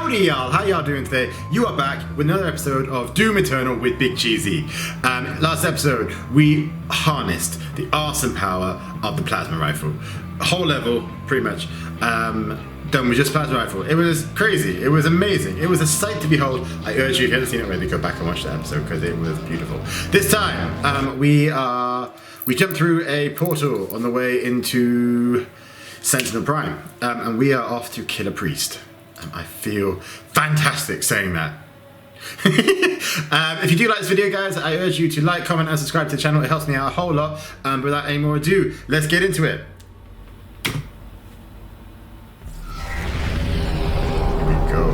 Howdy y'all, how y'all doing today? You are back with another episode of Doom Eternal with Big Cheesy. Last episode, we harnessed the awesome power of the plasma rifle. A whole level, pretty much, done with just plasma rifle. It was crazy, it was amazing, it was a sight to behold. I urge you, if you haven't seen it already, go back and watch that episode because it was beautiful. This time, we jumped through a portal on the way into Sentinel Prime, and we are off to kill a priest. I feel fantastic saying that. If you do like this video, guys, I urge you to like, comment, and subscribe to the channel. It helps me out a whole lot. Without any more ado, let's get into it. Here we go.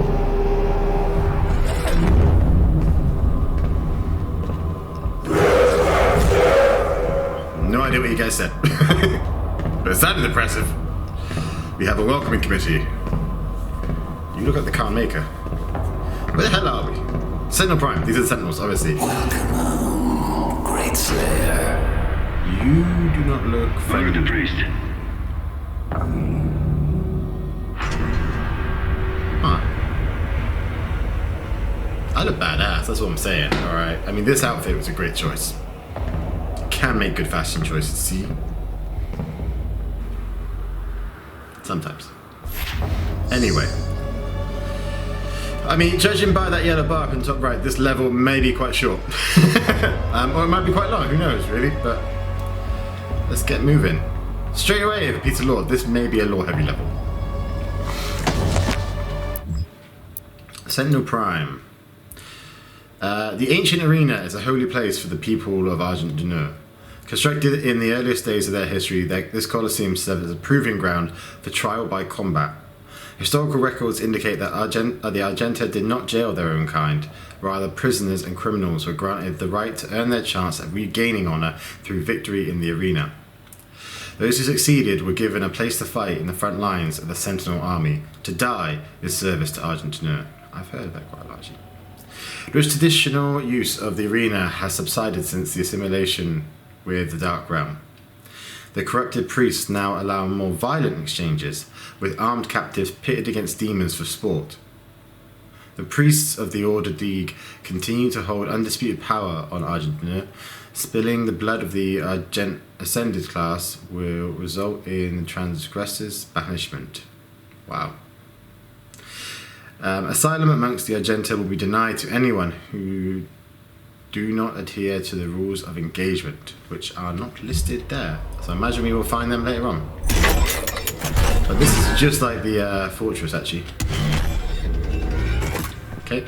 No idea what you guys said, but it sounded impressive. We have a welcoming committee. You look like the car maker. Where the hell are we? Sentinel Prime. These are the Sentinels, obviously. Welcome, Great Slayer. You do not look friendly. Welcome to Priest. Huh. I look badass, that's what I'm saying. Alright. I mean, this outfit was a great choice. You can make good fashion choices, see? Sometimes. Anyway. I mean, judging by that yellow bar up in the top right, this level may be quite short. Or it might be quite long, who knows, really, but let's get moving. Straight away, if it beats a lore, this may be a lore-heavy level. Sentinel Prime. The ancient arena is a holy place for the people of Argent du Nord. Constructed in the earliest days of their history, this Colosseum served as a proving ground for trial by combat. Historical records indicate that the Argenta did not jail their own kind. Rather, prisoners and criminals were granted the right to earn their chance at regaining honor through victory in the arena. Those who succeeded were given a place to fight in the front lines of the Sentinel army, to die in service to Argent du Nord. I've heard of that quite largely. The traditional use of the arena has subsided since the assimilation with the Dark Realm. The corrupted priests now allow more violent exchanges, with armed captives pitted against demons for sport. The priests of the Order League continue to hold undisputed power on Argent du Nord. Spilling the blood of the Ascended class will result in transgressors' banishment. Wow. Asylum amongst the Argenta will be denied to anyone who do not adhere to the rules of engagement, which are not listed there. So I imagine we will find them later on. But this is just like the fortress, actually. Okay.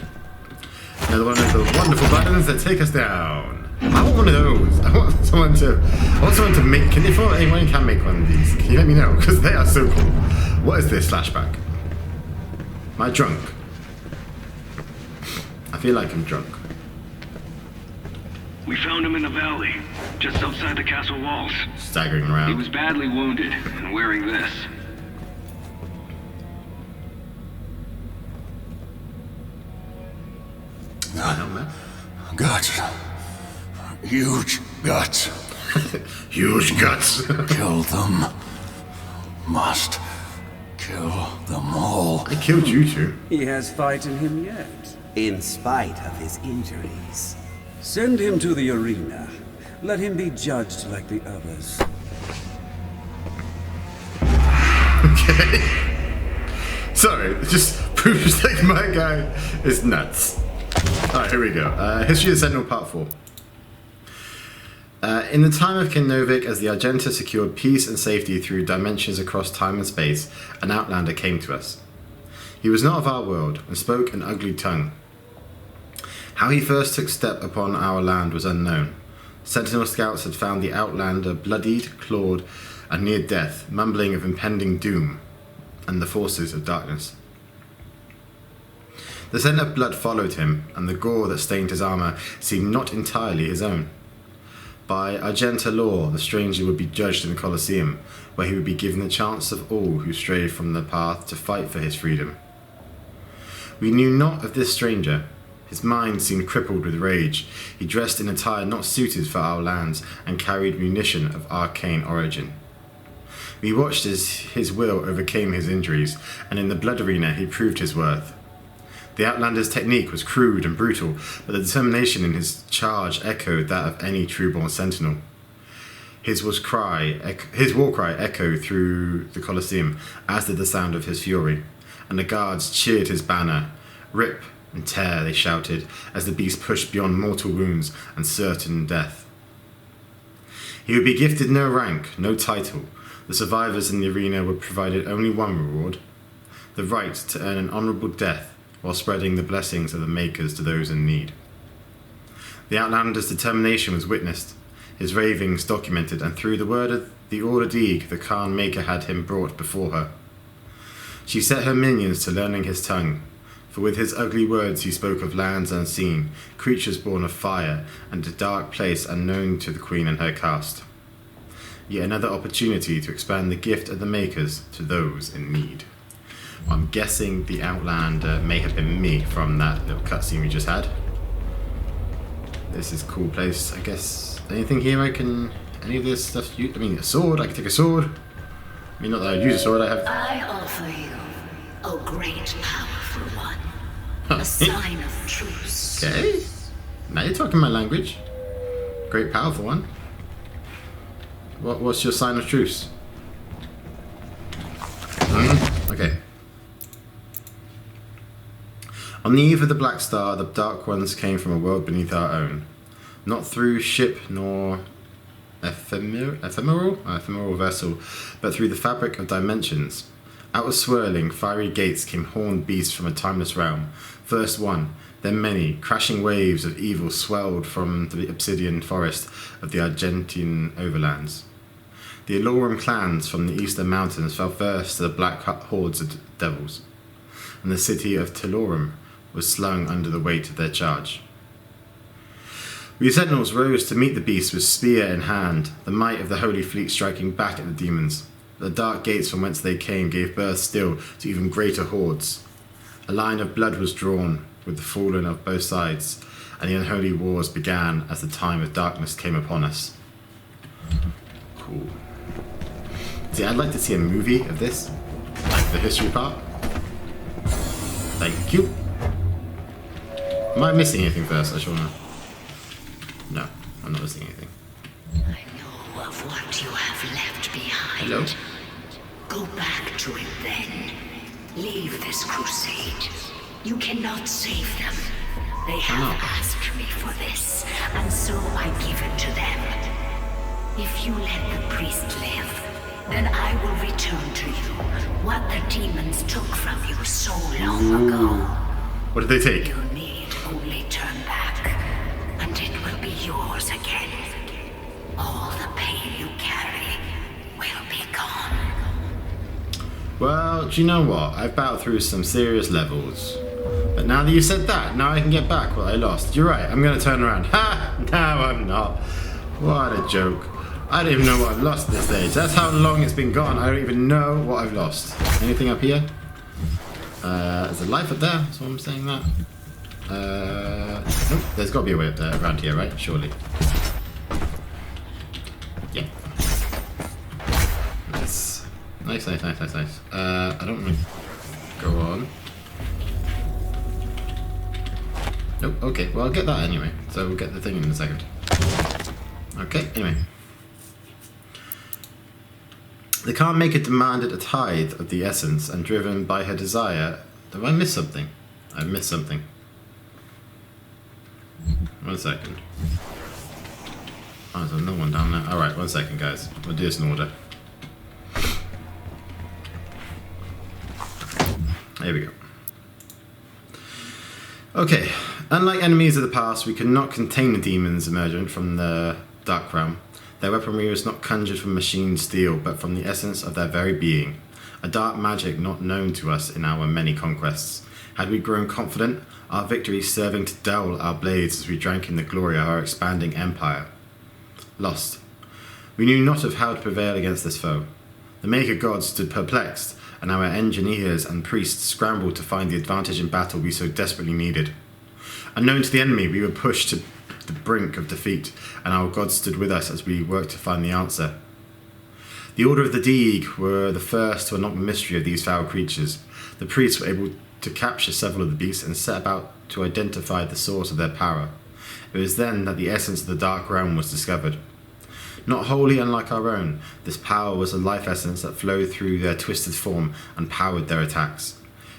Another one of the wonderful buttons that take us down. I want one of those. I want someone to make. If anyone can make one of these, can you let me know? Because they are so cool. What is this flashback? Am I drunk? I feel like I'm drunk. We found him in the valley, just outside the castle walls. Staggering around. He was badly wounded and wearing this. Guts. Huge guts. Huge guts. Kill them. Must kill them all. I killed you two. He has fight in him yet. In spite of his injuries. Send him to the arena. Let him be judged like the others. Okay. Sorry, it just proves like my guy is nuts. Alright, here we go. History of Sentinel Part 4. In the time of King Novik, as the Argenta secured peace and safety through dimensions across time and space, an outlander came to us. He was not of our world, and spoke an ugly tongue. How he first took step upon our land was unknown. Sentinel scouts had found the outlander bloodied, clawed, and near death, mumbling of impending doom and the forces of darkness. The scent of blood followed him, and the gore that stained his armor seemed not entirely his own. By Argenta law, the stranger would be judged in the Colosseum, where he would be given the chance of all who strayed from the path to fight for his freedom. We knew not of this stranger. His mind seemed crippled with rage. He dressed in attire not suited for our lands, and carried munition of arcane origin. We watched as his will overcame his injuries, and in the blood arena he proved his worth. The Outlander's technique was crude and brutal, but the determination in his charge echoed that of any true-born sentinel. His war cry echoed through the Colosseum, as did the sound of his fury, and the guards cheered his banner. Rip and tear, they shouted, as the beast pushed beyond mortal wounds and certain death. He would be gifted no rank, no title. The survivors in the arena were provided only one reward: the right to earn an honourable death while spreading the blessings of the Makers to those in need. The Outlander's determination was witnessed, his ravings documented, and through the word of the Order Deeg, the Khan Maker had him brought before her. She set her minions to learning his tongue, for with his ugly words he spoke of lands unseen, creatures born of fire, and a dark place unknown to the Queen and her caste. Yet another opportunity to expand the gift of the Makers to those in need. Well, I'm guessing the Outlander may have been me from that little cutscene we just had. This is a cool place, I guess. Anything here I can... Any of this stuff... I mean, a sword. I can take a sword. I mean, not that I'd use a sword. I offer you, O great powerful one, a sign of truce. Okay. Now you're talking my language. Great powerful one. What's your sign of truce? Okay. On the eve of the Black Star, the Dark Ones came from a world beneath our own. Not through ship nor ephemeral vessel, but through the fabric of dimensions. Out of swirling, fiery gates came horned beasts from a timeless realm. First one, then many, crashing waves of evil swelled from the obsidian forest of the Argentine overlands. The Alorum clans from the eastern mountains fell first to the black hordes of devils, and the city of Telorum was slung under the weight of their charge. We sentinels rose to meet the beast with spear in hand, the might of the holy fleet striking back at the demons. The dark gates from whence they came gave birth still to even greater hordes. A line of blood was drawn with the fallen of both sides, and the unholy wars began as the time of darkness came upon us. Cool. See, I'd like to see a movie of this, like the history part. Thank you. Am I missing anything first? I just wanna... No, I'm not missing anything. I know of what you have left behind. Hello? Go back to it then. Leave this crusade. You cannot save them. They have asked me for this, and so I give it to them. If you let the priest live, then I will return to you what the demons took from you so long ago. What did they take? You need only turn back, and it will be yours again. All the pain you carry will be gone. Well, do you know what? I've battled through some serious levels. But now that you said that, now I can get back what I lost. You're right, I'm going to turn around. Ha! No, I'm not. What a joke. I don't even know what I've lost at this stage. That's how long it's been gone. I don't even know what I've lost. Anything up here? There's a life up there, that's why I'm saying that. Nope, there's got to be a way up there, around here, right? Surely. Yeah. Nice. Nice. I don't want to go on. Nope, okay, well I'll get that anyway. So we'll get the thing in a second. Okay, anyway. The Khan Maker demanded a tithe of the essence, and driven by her desire... Did I miss something? I missed something. 1 second. Oh, there's no one down there. Alright, 1 second, guys. We'll do this in order. There we go. Okay. Unlike enemies of the past, we could not contain the demons emergent from the Dark Realm. Their weaponry was not conjured from machine steel, but from the essence of their very being. A dark magic not known to us in our many conquests. Had we grown confident, our victories serving to dull our blades as we drank in the glory of our expanding empire. Lost. We knew not of how to prevail against this foe. The Maker gods stood perplexed, and our engineers and priests scrambled to find the advantage in battle we so desperately needed. Unknown to the enemy, we were pushed to the brink of defeat, and our gods stood with us as we worked to find the answer. The Order of the Deeg were the first to unlock the mystery of these foul creatures. The priests were able to capture several of the beasts and set about to identify the source of their power. It was then that the essence of the Dark Realm was discovered. Not wholly unlike our own, this power was a life essence that flowed through their twisted form and powered their attacks.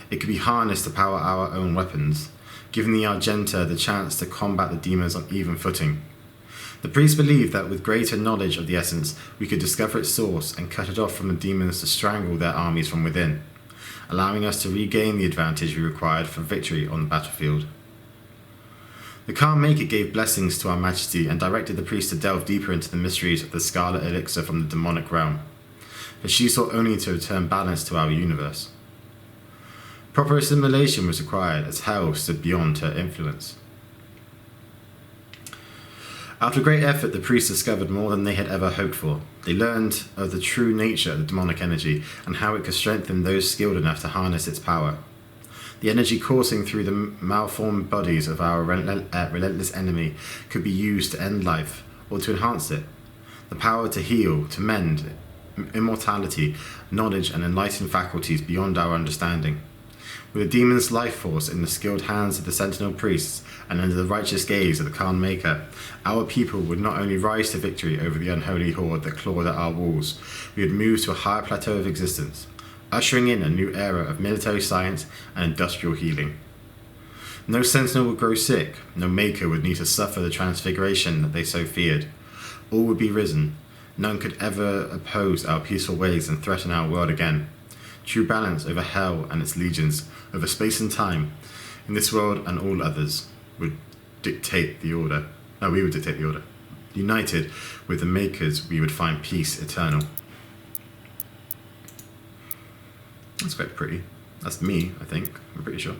It could be harnessed to power our own weapons, giving the Argenta the chance to combat the demons on even footing. The priests believed that with greater knowledge of the essence, we could discover its source and cut it off from the demons to strangle their armies from within, allowing us to regain the advantage we required for victory on the battlefield. The Calm Maker gave blessings to our Majesty and directed the priest to delve deeper into the mysteries of the Scarlet Elixir from the demonic realm, but she sought only to return balance to our universe. Proper assimilation was required as Hell stood beyond her influence. After great effort, the priests discovered more than they had ever hoped for. They learned of the true nature of the demonic energy and how it could strengthen those skilled enough to harness its power. The energy coursing through the malformed bodies of our relentless enemy could be used to end life or to enhance it. The power to heal, to mend, immortality, knowledge and enlighten faculties beyond our understanding. With the demon's life force in the skilled hands of the sentinel priests and under the righteous gaze of the Calm Maker, our people would not only rise to victory over the unholy horde that clawed at our walls, we would move to a higher plateau of existence, ushering in a new era of military science and industrial healing. No sentinel would grow sick, no maker would need to suffer the transfiguration that they so feared. All would be risen. None could ever oppose our peaceful ways and threaten our world again. True balance over hell and its legions, over space and time, in this world and all others, would dictate the order. No, we would dictate the order. United with the makers, we would find peace eternal. That's quite pretty. That's me, I think. I'm pretty sure.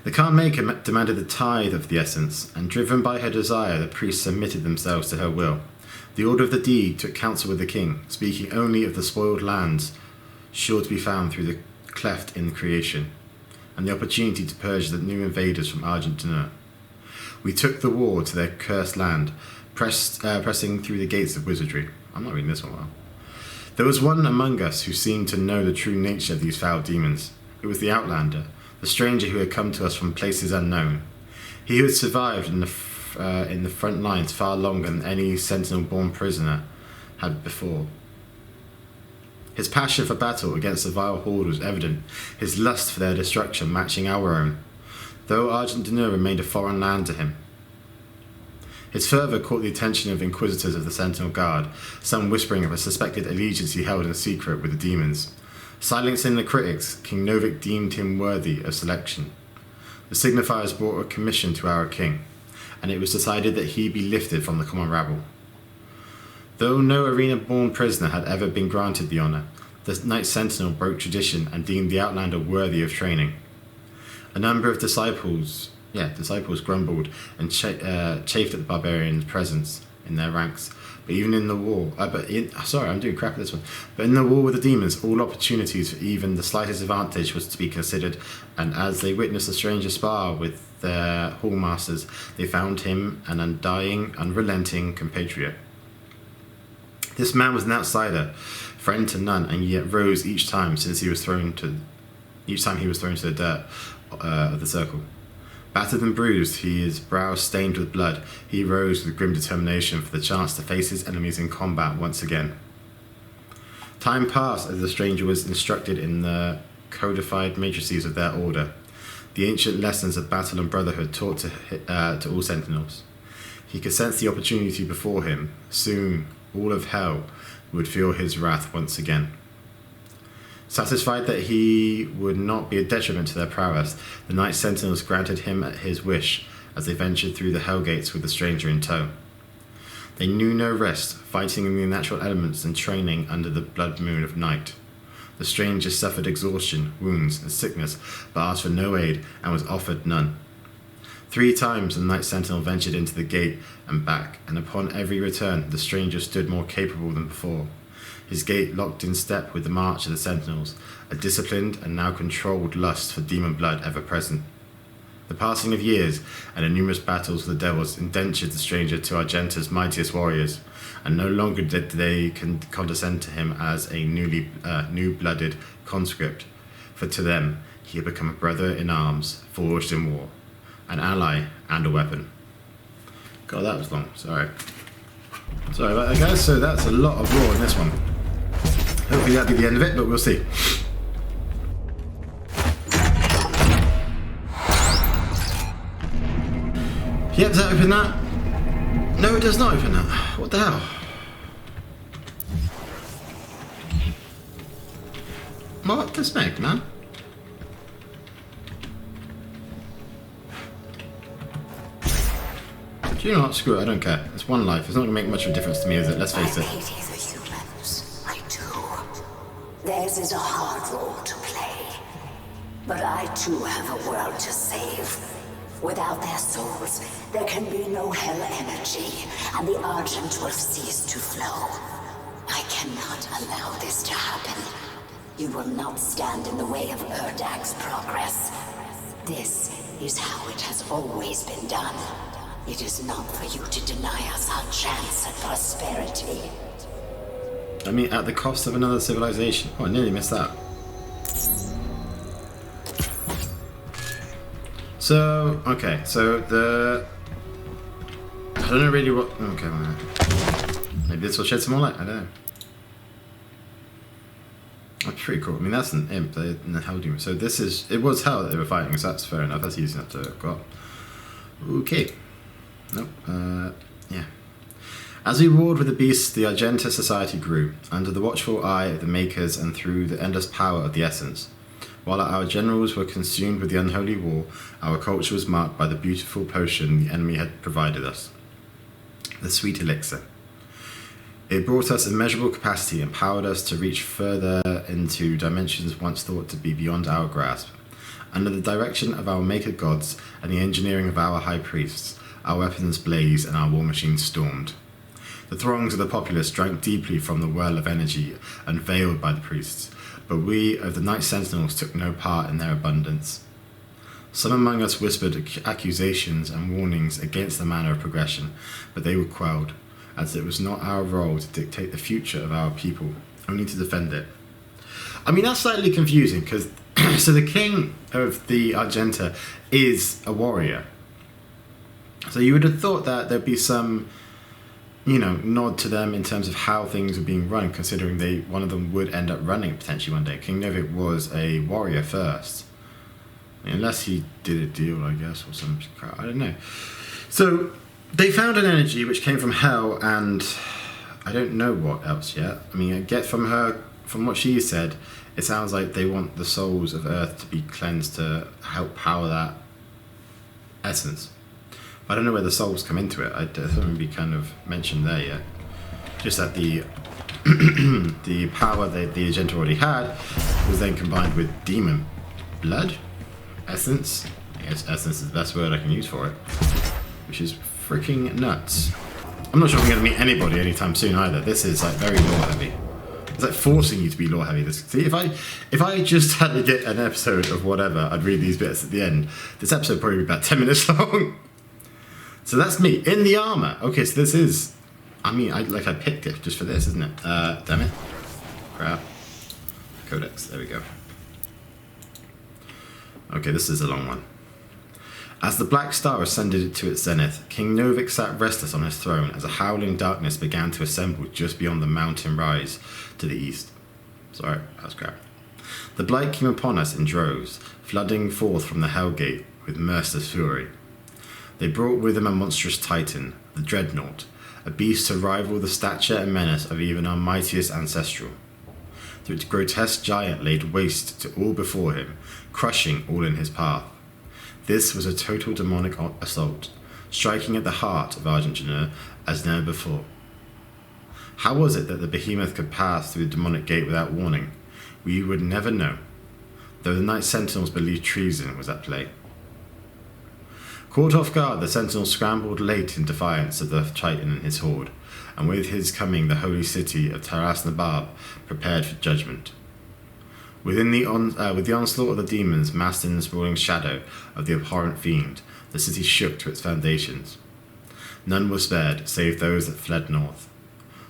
The Calm Maker demanded the tithe of the essence, and driven by her desire, the priests submitted themselves to her will. The order of the deed took counsel with the king, speaking only of the spoiled lands sure to be found through the cleft in creation, and the opportunity to purge the new invaders from Argentina. We took the war to their cursed land, pressing through the gates of wizardry. I'm not reading this one well. There was one among us who seemed to know the true nature of these foul demons. It was the Outlander, the stranger who had come to us from places unknown. He who had survived in the front lines far longer than any sentinel-born prisoner had before. His passion for battle against the vile horde was evident, his lust for their destruction matching our own, though Argentina remained a foreign land to him. His fervour caught the attention of inquisitors of the Sentinel Guard, some whispering of a suspected allegiance he held in secret with the demons. Silencing the critics, King Novik deemed him worthy of selection. The signifiers brought a commission to our king, and it was decided that he be lifted from the common rabble. Though no arena-born prisoner had ever been granted the honour, the Knight Sentinel broke tradition and deemed the Outlander worthy of training. A number of disciples grumbled and chafed at the barbarian's presence in their ranks. But even in the war, But in the war with the demons, all opportunities for even the slightest advantage was to be considered, and as they witnessed the stranger spar with their hallmasters, they found him an undying, unrelenting compatriot. This man was an outsider, friend to none, and yet rose each time he was thrown to the dirt of the circle. Battered and bruised, his brow stained with blood, he rose with grim determination for the chance to face his enemies in combat once again. Time passed as the stranger was instructed in the codified matrices of their order, the ancient lessons of battle and brotherhood taught to all sentinels. He could sense the opportunity before him. Soon, all of hell would feel his wrath once again. Satisfied that he would not be a detriment to their prowess, the Knight Sentinels granted him his wish as they ventured through the hell gates with the stranger in tow. They knew no rest, fighting in the natural elements and training under the blood moon of night. The stranger suffered exhaustion, wounds, and sickness, but asked for no aid and was offered none. 3 times the Knight Sentinel ventured into the gate and back, and upon every return the stranger stood more capable than before. His gait locked in step with the march of the Sentinels, a disciplined and now controlled lust for demon blood ever present. The passing of years and the numerous battles with the devils indentured the stranger to Argenta's mightiest warriors, and no longer did they condescend to him as a new-blooded conscript, for to them he had become a brother in arms, forged in war, an ally and a weapon. God, that was long. Sorry about that, guys. So that's a lot of lore in this one. Hopefully that'll be the end of it, but we'll see. Yep, does that open that? No, it does not open that. What the hell? What the smeg, man? Do you know what? Screw it, I don't care. It's one life. It's not going to make much of a difference to me, is it? Let's face it. I pity the humans. I do. Theirs is a hard role to play. But I too have a world to save. Without their souls, there can be no hell energy, and the Argent will cease to flow. I cannot allow this to happen. You will not stand in the way of Erdag's progress. This is how it has always been done. It is not for you to deny us our chance at prosperity. I mean, at the cost of another civilization. Oh, I nearly missed that. So, okay, so I don't know really what... Okay, maybe this will shed some more light, I don't know. That's pretty cool. I mean, that's an imp, in the HOWDY. So this is... It was hell that they were fighting, so that's fair enough. That's easy enough to go up. Okay. Nope. Yeah. As we warred with the beasts, the Argenta society grew, under the watchful eye of the Makers and through the endless power of the Essence. While our generals were consumed with the unholy war, our culture was marked by the beautiful potion the enemy had provided us. The sweet elixir. It brought us immeasurable capacity and empowered us to reach further into dimensions once thought to be beyond our grasp. Under the direction of our maker gods and the engineering of our high priests, our weapons blazed and our war machines stormed. The throngs of the populace drank deeply from the well of energy unveiled by the priests, but we of the Night Sentinels took no part in their abundance. Some among us whispered accusations and warnings against the manner of progression, but they were quelled, as it was not our role to dictate the future of our people, only to defend it. I mean, that's slightly confusing, because so the king of the Argenta is a warrior. So you would have thought that there'd be some, nod to them in terms of how things are being run, considering one of them would end up running potentially one day. King Novik was a warrior first. Unless he did a deal, I guess, or some crap. I don't know. So they found an energy which came from hell, and I don't know what else yet. I mean, I get from what she said, it sounds like they want the souls of Earth to be cleansed to help power that essence. I don't know where the souls come into it. I haven't been kind of mentioned there yet. Just that the the power that the agent already had was then combined with demon blood essence. I guess essence is the best word I can use for it, which is freaking nuts. I'm not sure if I'm going to meet anybody anytime soon either. This is like very lore heavy. It's like forcing you to be lore heavy. See, if I just had to get an episode of whatever, I'd read these bits at the end. This episode would probably be about 10 minutes long. So that's me in the armor. Okay, so this is. I mean, I picked it just for this, isn't it? Damn it. Crap. Codex. There we go. Okay, this is a long one. As the black star ascended to its zenith, King Novik sat restless on his throne as a howling darkness began to assemble just beyond the mountain rise to the east. Sorry, that's crap. The blight came upon us in droves, flooding forth from the Hellgate with merciless fury. They brought with them a monstrous titan, the Dreadnought, a beast to rival the stature and menace of even our mightiest ancestral. The grotesque giant laid waste to all before him, crushing all in his path. This was a total demonic assault, striking at the heart of Argentina as never before. How was it that the behemoth could pass through the demonic gate without warning? We would never know, though the Night Sentinels believed treason was at play. Caught off guard, the Sentinels scrambled late in defiance of the Titan and his horde, and with his coming the holy city of Taras Nabab prepared for judgment. With the onslaught of the demons massed in the sprawling shadow of the abhorrent fiend, the city shook to its foundations. None were spared, save those that fled north.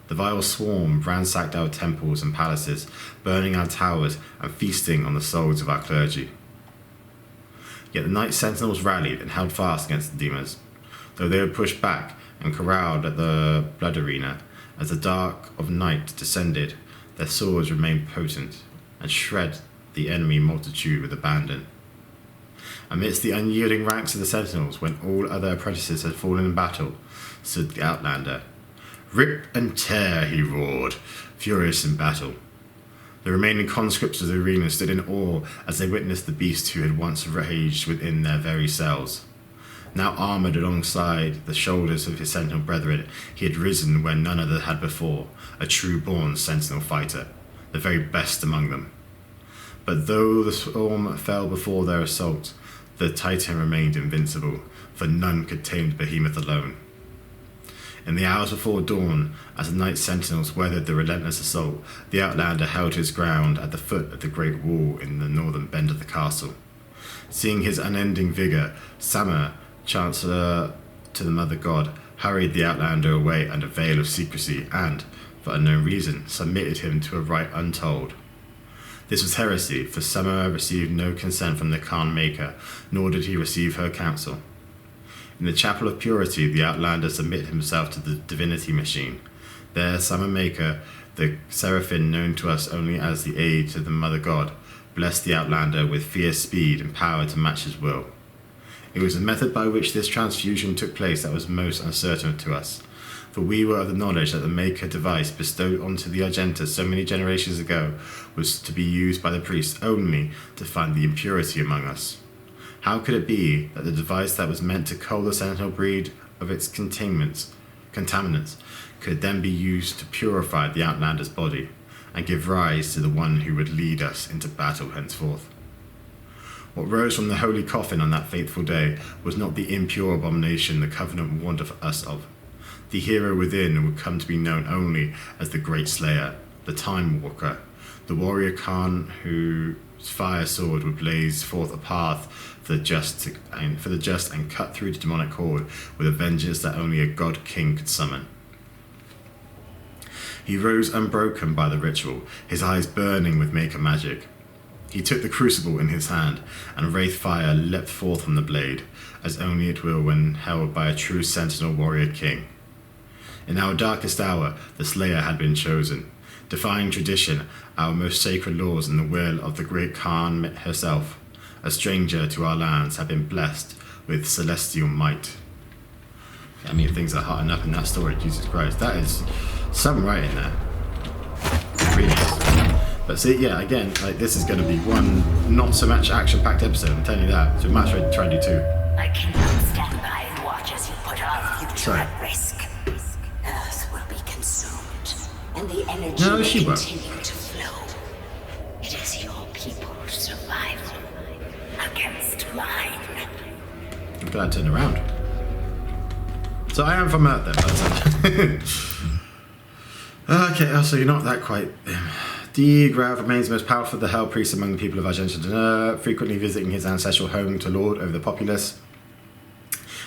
The vile swarm ransacked our temples and palaces, burning our towers and feasting on the souls of our clergy. Yet the Knight Sentinels rallied and held fast against the demons, though they were pushed back and corralled at the blood arena. As the dark of night descended, their swords remained potent and shred the enemy multitude with abandon. Amidst the unyielding ranks of the Sentinels, when all other apprentices had fallen in battle, stood the Outlander. "Rip and tear," he roared, furious in battle. The remaining conscripts of the arena stood in awe as they witnessed the beast who had once raged within their very cells. Now armoured alongside the shoulders of his sentinel brethren, he had risen where none other had before, a true-born sentinel fighter, the very best among them. But though the swarm fell before their assault, the Titan remained invincible, for none could tame the behemoth alone. In the hours before dawn, as the Knight Sentinels weathered the relentless assault, the Outlander held his ground at the foot of the great wall in the northern bend of the castle. Seeing his unending vigour, Samur, Chancellor to the Mother God, hurried the Outlander away under veil of secrecy and, for unknown reason, submitted him to a rite untold. This was heresy, for Samur received no consent from the Khan Maker, nor did he receive her counsel. In the Chapel of Purity, the Outlander submitted himself to the divinity machine. There, Samur Maker, the seraphim known to us only as the aid to the Mother God, blessed the Outlander with fierce speed and power to match his will. It was the method by which this transfusion took place that was most uncertain to us, for we were of the knowledge that the Maker device bestowed onto the Argenta so many generations ago was to be used by the priest only to find the impurity among us. How could it be that the device that was meant to cull the sentinel breed of its contaminants could then be used to purify the Outlander's body and give rise to the one who would lead us into battle henceforth? What rose from the holy coffin on that fateful day was not the impure abomination the Covenant warned us of. The hero within would come to be known only as the Great Slayer, the Time Walker, the warrior Khan whose fire sword would blaze forth a path for the just and cut through the demonic horde with a vengeance that only a god king could summon. He rose unbroken by the ritual, his eyes burning with Maker magic. He took the crucible in his hand, and wraith fire leapt forth from the blade, as only it will when held by a true sentinel warrior king. In our darkest hour, the Slayer had been chosen, defying tradition, our most sacred laws, and the will of the great Khan herself. A stranger to our lands, had been blessed with celestial might. I mean, things are hot enough in that story, Jesus Christ. That is some writing there. It really is. But see, yeah, again, like this is going to be one not so much action-packed episode, I'm telling you that. So much try to do two. I cannot stand by and watch as you put our future at risk. Earth will be consumed, and the energy will continue to flow. It is your people's survival against mine. I'm glad I turned around. So I am from Earth then. Okay, so you're not that quite... D. Grav remains the most powerful of the Hell Priests among the people of Argenta, frequently visiting his ancestral home to lord over the populace.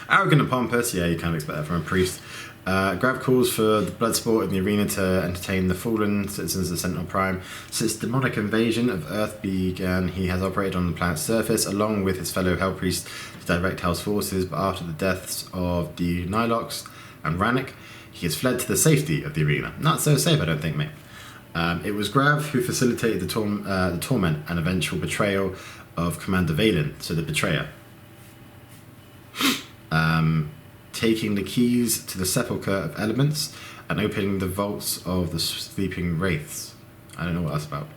Arrogant and pompous, yeah, you can't expect that from a priest. Grav calls for the blood sport in the arena to entertain the fallen citizens of Sentinel Prime. Since the demonic invasion of Earth began, he has operated on the planet's surface, along with his fellow Hell Priests, to direct Hell's forces, but after the deaths of the Nilox and Rannick, he has fled to the safety of the arena. Not so safe, I don't think, mate. It was Grav who facilitated the torment and eventual betrayal of Commander Valen, so the Betrayer. Taking the keys to the Sepulchre of Elements and opening the vaults of the Sleeping Wraiths. I don't know what that's about.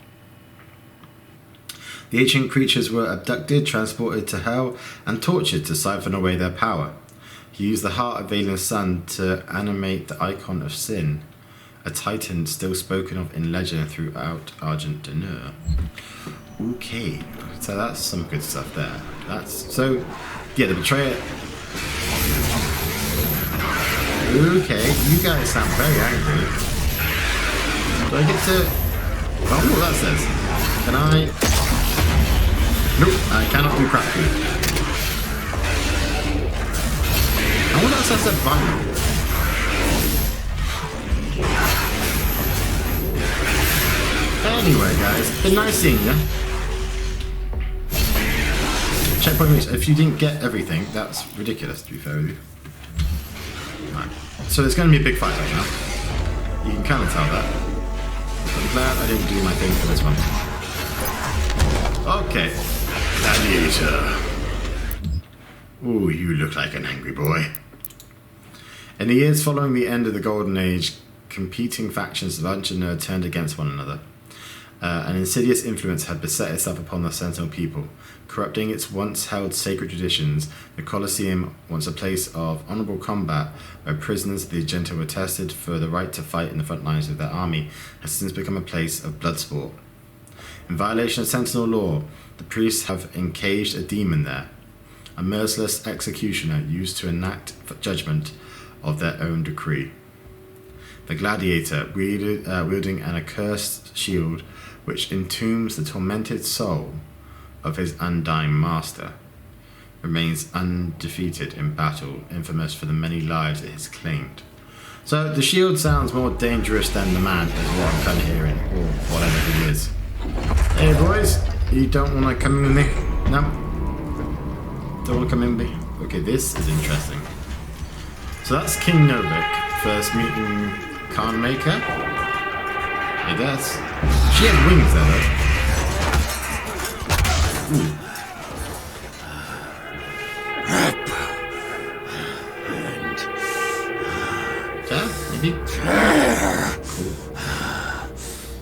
The ancient creatures were abducted, transported to Hell, and tortured to siphon away their power. He used the heart of Valen's son to animate the icon of sin, a titan still spoken of in legend throughout Argent-Deneur. Okay, so that's some good stuff there. Yeah, the Betrayer. Okay, you guys sound very angry. Do I get to... Oh, what that says. Can I... Nope, I cannot do crap food. I wonder if that says vinyl. Anyway, guys, been nice seeing you. Checkpoint reached. If you didn't get everything, that's ridiculous, to be fair with you. Right. So it's going to be a big fight right now. You can kind of tell that. I'm glad I didn't do my thing for this one. Okay. Gladiator. Ooh, you look like an angry boy. In the years following the end of the Golden Age, competing factions of Argentina turned against one another. An insidious influence had beset itself upon the Sentinel people, corrupting its once held sacred traditions. The Colosseum, once a place of honourable combat where prisoners of the Argenta were tested for the right to fight in the front lines of their army, has since become a place of blood sport. In violation of Sentinel law, the priests have encaged a demon there, a merciless executioner used to enact judgment of their own decree. The gladiator, wielding an accursed shield which entombs the tormented soul of his undying master, remains undefeated in battle, infamous for the many lives it has claimed. So the shield sounds more dangerous than the man, is what I'm kind of hearing, or whatever he is. Hey boys, you don't want to come in with me? No? Don't want to come in with me? Okay, this is interesting. So that's King Novik, first meeting Khan Maker, I guess. She has wings there though. Ooh. Yeah, maybe. Cool.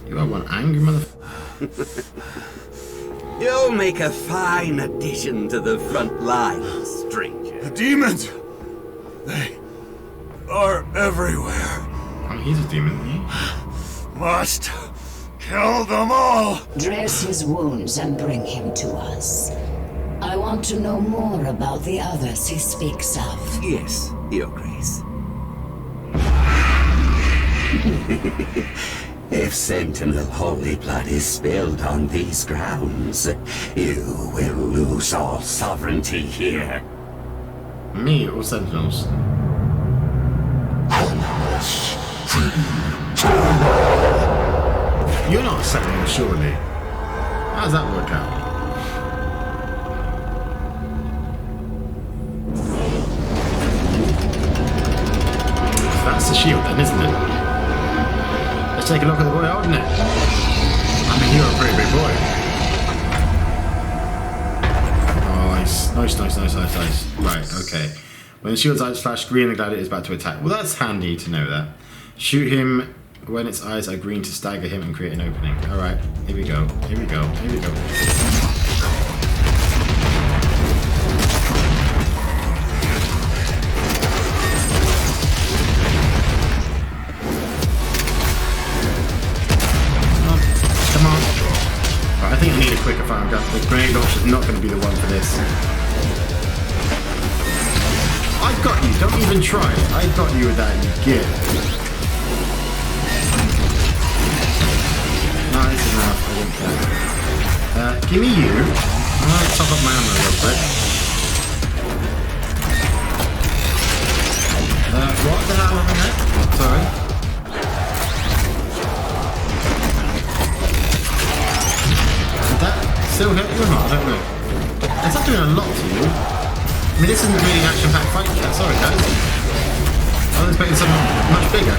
You are one angry motherfucker. You'll make a fine addition to the front lines, stranger. The demons! They are everywhere. Oh, he's a demon. Must kill them all! Dress his wounds and bring him to us. I want to know more about the others he speaks of. Yes, Your Grace. If Sentinel holy blood is spilled on these grounds, you will lose all sovereignty here. Me or Sentinels? You're not a Sentinel, surely. How does that work out? That's the shield then, isn't it? Let's take a look at the boy holding it. I mean, you're a pretty big boy. Nice. Right, okay. When the shield's eyes flash green, the gladiator is about to attack. Well, that's handy to know that. Shoot him when its eyes are green to stagger him and create an opening. Alright, here we go. Come on. Right, I think I need a quicker fire gun. The grenade launcher is not going to be the one for this. I've got you, don't even try. I got you with that, you git. Nice enough, I won't care. Give me you. I'm going to top up my ammo real quick. What the hell am I at? Sorry. Did that still hit you or not? I don't know. It's not doing a lot to you. I mean, this isn't really an action-packed fight yet. Sorry, guys. I was expecting something much bigger.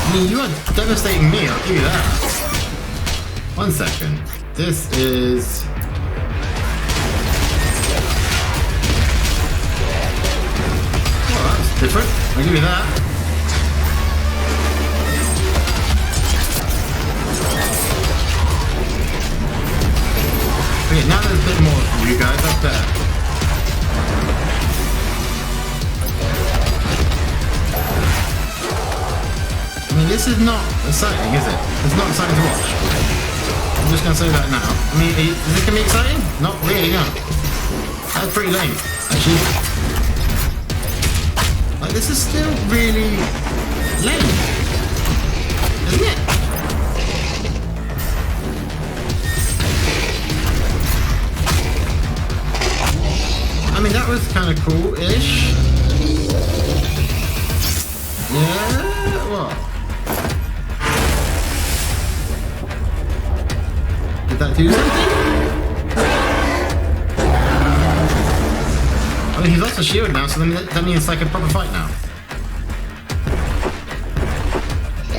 I mean, you are devastating me, I'll give you that. 1 second. This is... Oh, that's different. I'll give you that. Okay, now there's a bit more for you guys up there. I mean, this is not exciting, is it? It's not exciting to watch. I'm just going to say that now. I mean, is this going to be exciting? Not really, no. That's pretty lame, actually. Like, this is still really lame. Isn't it? I mean, that was kind of cool-ish. Yeah. what? Did that do something? I mean, he's lost a shield now, so then that means it's like a proper fight now.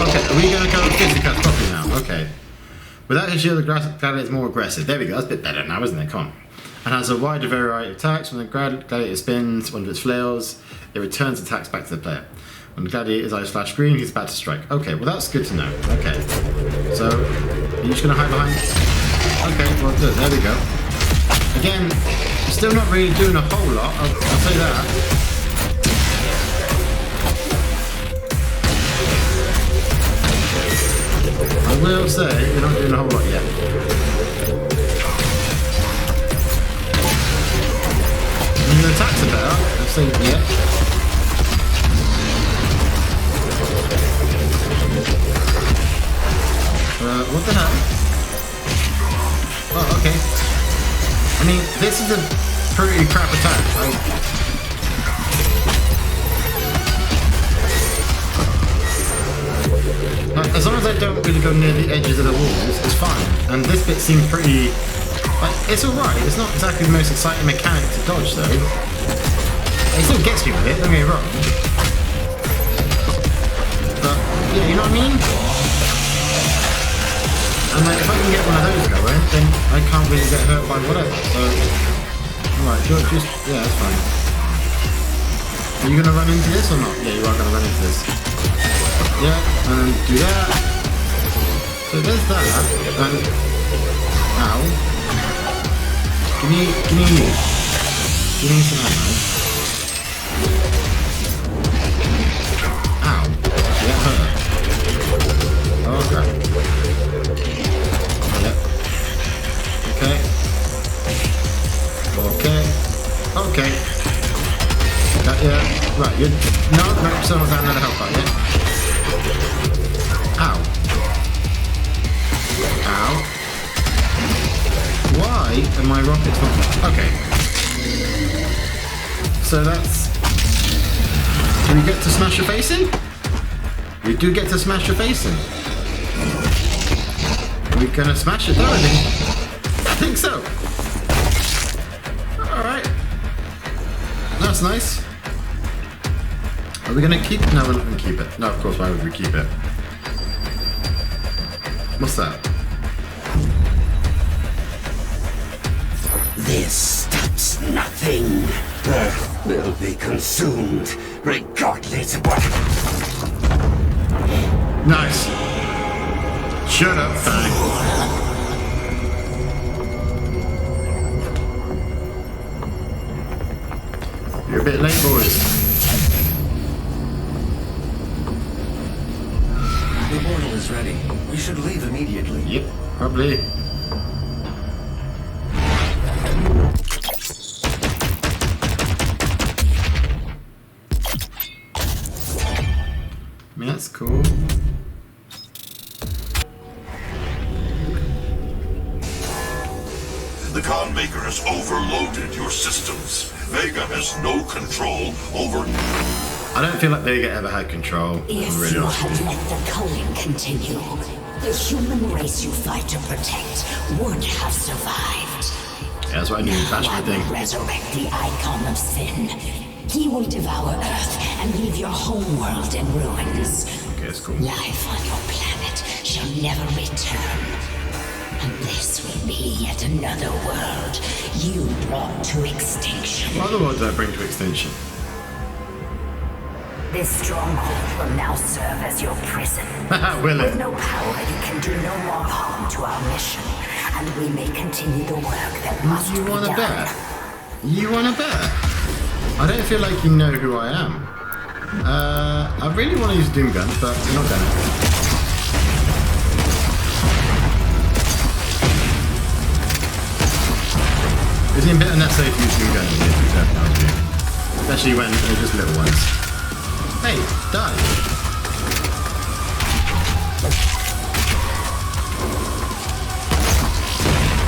Okay, are we gonna go fisticuffs properly now? Okay. Without his shield, the gladiator is more aggressive. There we go, that's a bit better now, isn't it? Come on. And has a wider variety of attacks. When the gladiator spins one of its flails, it returns attacks back to the player. When the gladiator's eyes flash green, he's about to strike. Okay, well that's good to know. Okay. So, are you just gonna hide behind? Okay, well good, there we go. Again, still not really doing a whole lot, I'll say that. I will say, you're not doing a whole lot yet. The attacks are better, I'll say yeah. What the hell? Oh, okay. I mean, this is a pretty crap attack. As long as I don't really go near the edges of the walls, it's fine. And this bit seems pretty... it's alright. It's not exactly the most exciting mechanic to dodge, though. It still gets you with it, don't get me wrong. But, yeah, you know what I mean? And like, if I can get one of those going, then I can't really get hurt by whatever. So, alright, just yeah, that's fine. Are you gonna run into this or not? Yeah, you are gonna run into this. Yeah, and then do that. So there's that. And ow. Give me some ammo. Ow. That hurt. Oh crap. Yep. Okay. Okay. Yeah. Right, you're... No, someone's got another health bar, yeah? Ow. Ow. Why are my rockets not... Okay. So that's... Do we get to smash your face in? We do get to smash your face in. Are we gonna smash it though, I think so. Alright. That's nice. Are we gonna keep it? No, we're not gonna keep it. No, of course, why would we keep it? What's that? This stops nothing. Earth will be consumed, regardless of what... Nice. Shut up, Fanny. You're a bit late, boys. The portal is ready. We should leave immediately. Yep, probably. I mean, that's cool. The Khan Maker has overloaded your systems. Vega has no control over... I don't feel like Vega ever had control. If Really you honest. had let the culling continue, the human race you fight to protect would have survived. Yeah, that's what I knew. Bash my I thing. will resurrect the icon of sin. He will devour Earth and leave your home world in ruins. Okay, that's cool. Life on your planet shall never return. And this will be yet another world you brought to extinction. What other world did I bring to extinction? This stronghold will now serve as your prison. Will With it? no power, you can do no more harm to our mission, and we may continue the work that must You be wanna done. bet? You wanna bet? I don't feel like you know who I am. I really want to use Doom Guns, but I'm not gonna. It seems better than safe to use Doom Guns, especially when they're just little ones. Hey, die!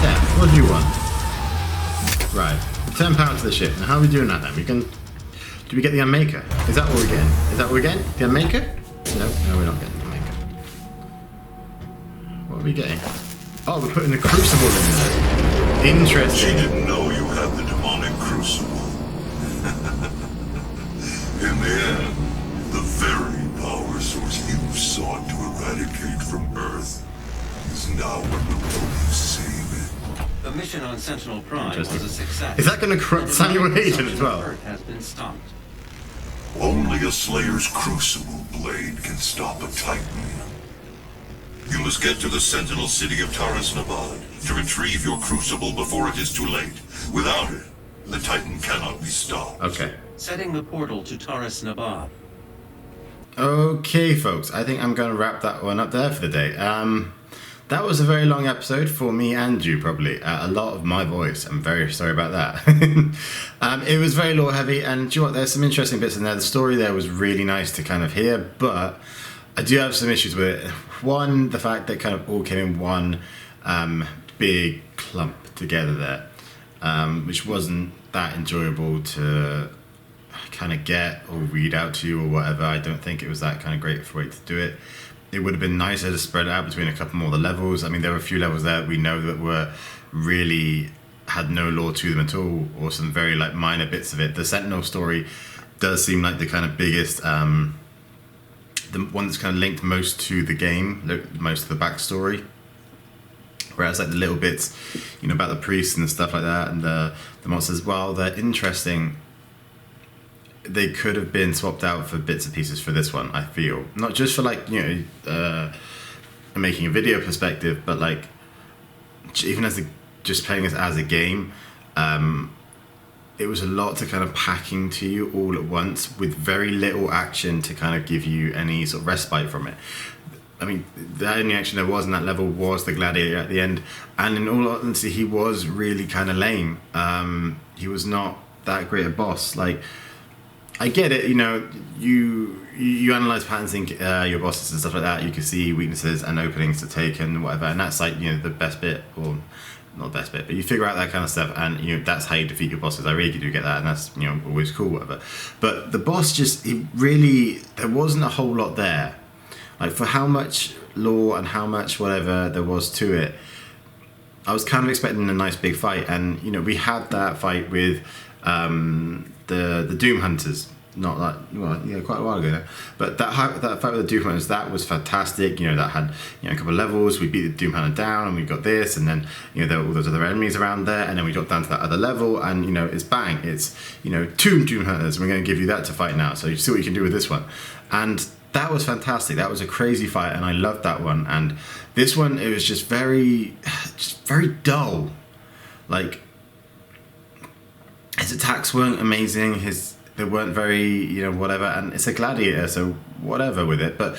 Yeah, what do you want? Right, return power to the ship. Now how are we doing that then? We can... Do we get the Unmaker? Is that what we're getting? Is that what we're getting? The Unmaker? No, we're not getting the makeup. What are we getting? Oh, we're putting the crucible in there. She Interesting. didn't know you had the demonic crucible. In the end, the very power source you sought to eradicate from Earth is now on the road to save it. The mission on Sentinel Prime was a success. Is that going to corrupt Samuel Agent as well? Earth has been stopped. Only a Slayer's crucible blade can stop a Titan. You must get to the Sentinel city of Taras Nabad to retrieve your crucible before it is too late. Without it, the Titan cannot be stopped. Okay. Setting the portal to Taras Nabad. Okay, folks. I think I'm going to wrap that one up there for the day. That was a very long episode for me and you, probably. A lot of my voice. I'm very sorry about that. It was very lore heavy, and do you know what? There's some interesting bits in there. The story there was really nice to kind of hear, but I do have some issues with it. One, the fact that kind of all came in one big clump together there, which wasn't that enjoyable to kind of get or read out to you or whatever. I don't think it was that kind of great way to do it. It would have been nicer to spread it out between a couple more of the levels. I mean, there were a few levels there that we know that were really had no lore to them at all, or some very like minor bits of it. The Sentinel story does seem like the kind of biggest, the one that's kind of linked most to the game, most of the backstory. Whereas like the little bits, you know, about the priests and stuff like that, and the monsters, while they're interesting, they could have been swapped out for bits and pieces for this one, I feel. Not just for like, you know, making a video perspective, but like even as just playing this as a game, it was a lot to kind of packing to you all at once with very little action to kind of give you any sort of respite from it. I mean, the only action there was in that level was the gladiator at the end, and in all honesty, he was really kind of lame. He was not that great a boss. Like, I get it, you know, you analyze patterns in your bosses and stuff like that. You can see weaknesses and openings to take and whatever, and that's like, you know, the best bit, or not the best bit, but you figure out that kind of stuff, and you know that's how you defeat your bosses. I really do get that, and that's, you know, always cool, whatever. But the boss just, there wasn't a whole lot there. Like, for how much lore and how much whatever there was to it, I was kind of expecting a nice big fight, and you know, we had that fight with the Doom Hunters, not like, well, yeah, quite a while ago now. But that fight with the Doom Hunters, that was fantastic. You know, that had, you know, a couple of levels. We beat the Doom Hunter down, and we got this, and then, you know, there were all those other enemies around there, and then we got down to that other level, and you know, it's bang, it's, you know, 2 Doom Hunters, and we're going to give you that to fight now. So you see what you can do with this one, and that was fantastic. That was a crazy fight, and I loved that one. And this one, it was just very dull. Like, his attacks weren't amazing. They weren't very, you know, whatever. And it's a gladiator, so whatever with it. But,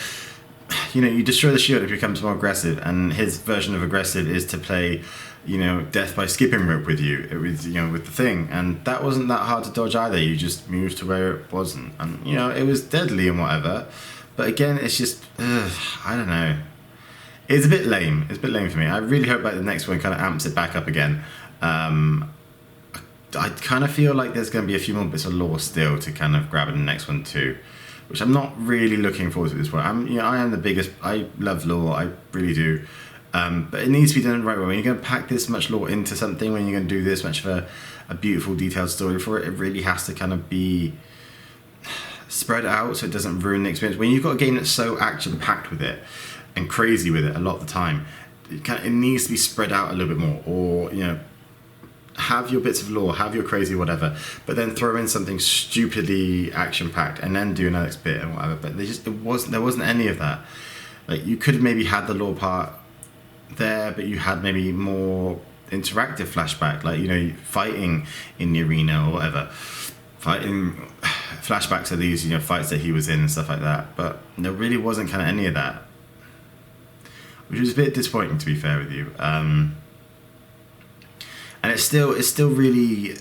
you know, you destroy the shield, it becomes more aggressive. And his version of aggressive is to play, you know, death by skipping rope with you. It was, you know, with the thing. And that wasn't that hard to dodge either. You just moved to where it wasn't. And, you know, it was deadly and whatever. But again, it's just, I don't know. It's a bit lame. It's a bit lame for me. I really hope like the next one kind of amps it back up again. I kind of feel like there's going to be a few more bits of lore still to kind of grab in the next one too, which I'm not really looking forward to at this point. I am the biggest. I love lore. I really do. But it needs to be done the right way. When you're going to pack this much lore into something, when you're going to do this much of a beautiful, detailed story for it, it really has to kind of be spread out so it doesn't ruin the experience. When you've got a game that's so action-packed with it and crazy with it a lot of the time, it needs to be spread out a little bit more, or, you know, have your bits of lore, have your crazy whatever, but then throw in something stupidly action-packed and then do another next bit and whatever. But there wasn't any of that. Like, you could have maybe had the lore part there, but you had maybe more interactive flashback, like, you know, fighting in the arena or whatever. Fighting flashbacks of these, you know, fights that he was in and stuff like that. But there really wasn't kind of any of that, which was a bit disappointing, to be fair with you. And it's still really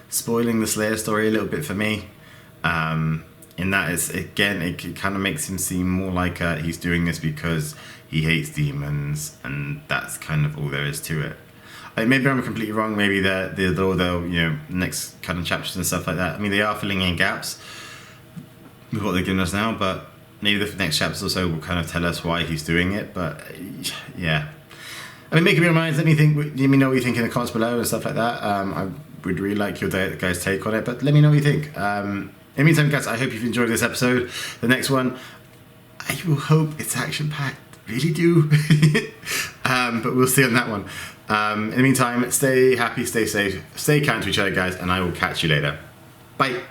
spoiling the Slayer story a little bit for me. In that, it's, again, it kind of makes him seem more like he's doing this because he hates demons, and that's kind of all there is to it. Like, maybe I'm completely wrong. Maybe they'll, you know, next kind of chapters and stuff like that. I mean, they are filling in gaps with what they're giving us now, but maybe the next chapters or so will kind of tell us why he's doing it. But yeah, I mean, make up your minds. Let me know what you think in the comments below and stuff like that. I would really like your guys' take on it, but let me know what you think. In the meantime, guys, I hope you've enjoyed this episode. The next one, I will hope it's action-packed. Really do. But we'll see on that one. In the meantime, stay happy, stay safe, stay kind to each other, guys, and I will catch you later. Bye.